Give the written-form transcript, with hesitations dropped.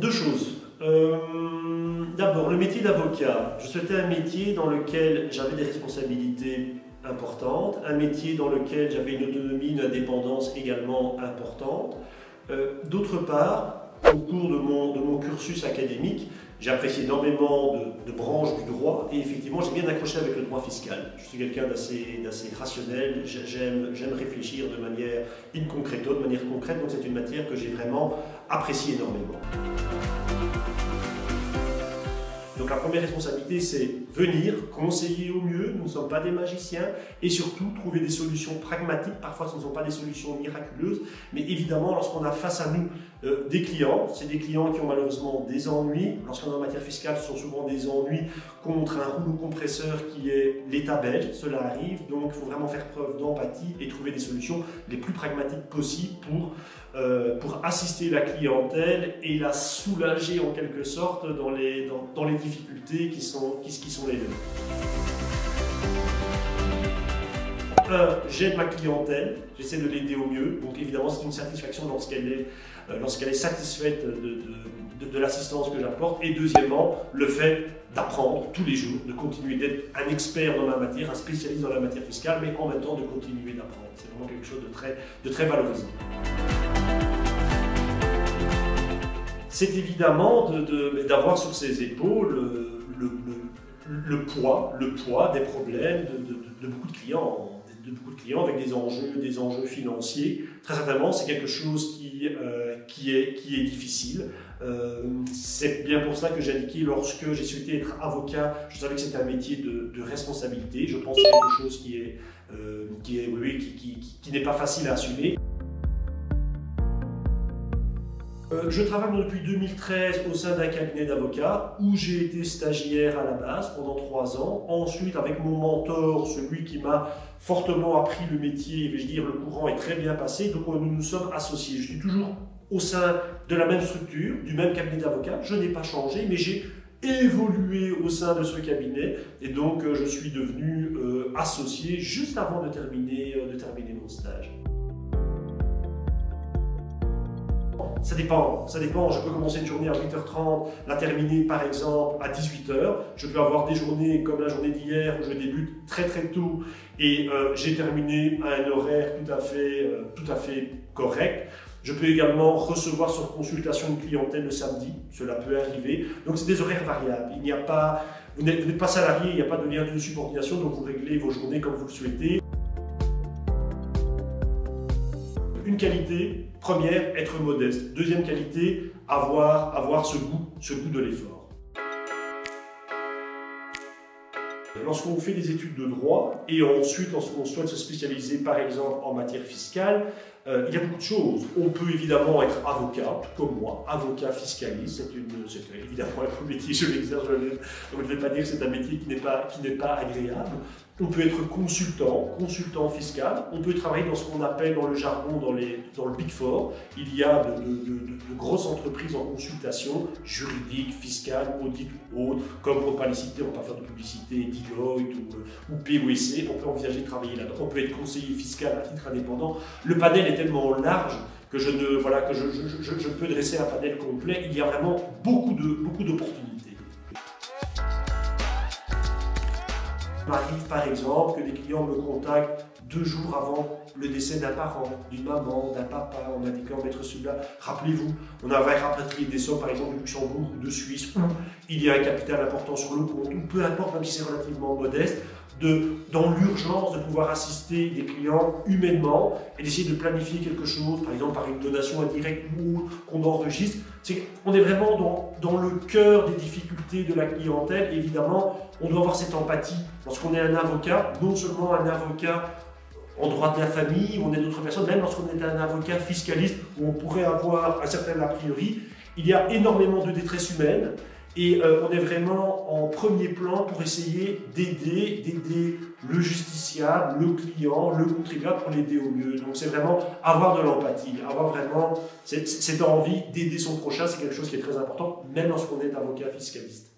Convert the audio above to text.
Deux choses. D'abord, le métier d'avocat. Je souhaitais un métier dans lequel j'avais des responsabilités importantes, un métier dans lequel j'avais une autonomie, une indépendance également importante. D'autre part, au cours de mon cursus académique, j'ai apprécié énormément de branches du droit et effectivement j'ai bien accroché avec le droit fiscal. Je suis quelqu'un d'assez rationnel, j'aime réfléchir de manière in concreto, de manière concrète, donc c'est une matière que j'ai vraiment appréciée énormément. Donc la première responsabilité, c'est venir, conseiller au mieux, nous ne sommes pas des magiciens, et surtout trouver des solutions pragmatiques. Parfois ce ne sont pas des solutions miraculeuses, mais évidemment lorsqu'on a face à nous des clients, c'est des clients qui ont malheureusement des ennuis. Lorsqu'on est en matière fiscale, ce sont souvent des ennuis contre un rouleau compresseur qui est l'État belge, cela arrive, donc il faut vraiment faire preuve d'empathie et trouver des solutions les plus pragmatiques possibles pour assister la clientèle et la soulager en quelque sorte dans les difficultés qui sont les leurs. J'aide ma clientèle, j'essaie de l'aider au mieux, donc évidemment c'est une satisfaction lorsqu'elle est satisfaite de l'assistance que j'apporte, et deuxièmement, le fait d'apprendre tous les jours, de continuer d'être un expert dans ma matière, un spécialiste dans la matière fiscale, mais en même temps de continuer d'apprendre. C'est vraiment quelque chose de très valorisant. C'est évidemment d'avoir sur ses épaules le poids des problèmes de beaucoup de clients. Avec des enjeux financiers. Très certainement, c'est quelque chose qui est difficile. C'est bien pour ça que j'ai indiqué, lorsque j'ai souhaité être avocat, je savais que c'était un métier de responsabilité. Je pense que c'est quelque chose qui n'est pas facile à assumer. Je travaille depuis 2013 au sein d'un cabinet d'avocats où j'ai été stagiaire à la base pendant 3 ans. Ensuite, avec mon mentor, celui qui m'a fortement appris le métier, je veux dire, le courant est très bien passé, donc nous nous sommes associés. Je suis toujours au sein de la même structure, du même cabinet d'avocats. Je n'ai pas changé, mais j'ai évolué au sein de ce cabinet et donc je suis devenu associé juste avant de terminer mon stage. Ça dépend, je peux commencer une journée à 8h30, la terminer par exemple à 18h. Je peux avoir des journées comme la journée d'hier où je débute très tôt et j'ai terminé à un horaire tout à fait correct. Je peux également recevoir sur consultation une clientèle le samedi, cela peut arriver. Donc c'est des horaires variables, vous n'êtes pas salarié, il n'y a pas de lien de subordination, donc vous réglez vos journées comme vous le souhaitez. Une qualité, première, être modeste. Deuxième qualité, avoir ce goût de l'effort. Lorsqu'on fait des études de droit et ensuite lorsqu'on souhaite se spécialiser par exemple en matière fiscale, il y a beaucoup de choses. On peut évidemment être avocat, comme moi, avocat fiscaliste, c'est évidemment un métier, je l'exerce, donc je ne vais pas dire que c'est un métier qui n'est pas agréable. On peut être consultant fiscal, on peut travailler dans ce qu'on appelle dans le jargon, dans le Big Four. Il y a de grosses entreprises en consultation, juridique, fiscale, audit ou autres, comme pour ne pas les citer, on ne va pas faire de publicité, Deloitte ou PwC, on peut envisager de travailler là-dedans, on peut être conseiller fiscal à titre indépendant. Le panel est tellement large que je peux dresser un panel complet, il y a vraiment beaucoup d'opportunités. Il m'arrive par exemple que des clients me contactent 2 jours avant le décès d'un parent, d'une maman, d'un papa. On m'a dit qu'en mettre celui-là, rappelez-vous, on avait rapatrié des sommes par exemple de Luxembourg ou de Suisse, où il y a un capital important sur le compte, ou peu importe, même si c'est relativement modeste, dans l'urgence de pouvoir assister des clients humainement et d'essayer de planifier quelque chose, par exemple par une donation indirecte ou qu'on enregistre. On est vraiment dans le cœur des difficultés de la clientèle. Évidemment, on doit avoir cette empathie. Lorsqu'on est un avocat, non seulement un avocat en droit de la famille, on est d'autres personnes, même lorsqu'on est un avocat fiscaliste où on pourrait avoir un certain a priori, il y a énormément de détresse humaine. Et on est vraiment en premier plan pour essayer d'aider le justiciable, le client, le contribuable pour l'aider au mieux. Donc c'est vraiment avoir de l'empathie, avoir vraiment cette envie d'aider son prochain, c'est quelque chose qui est très important, même lorsqu'on est avocat fiscaliste.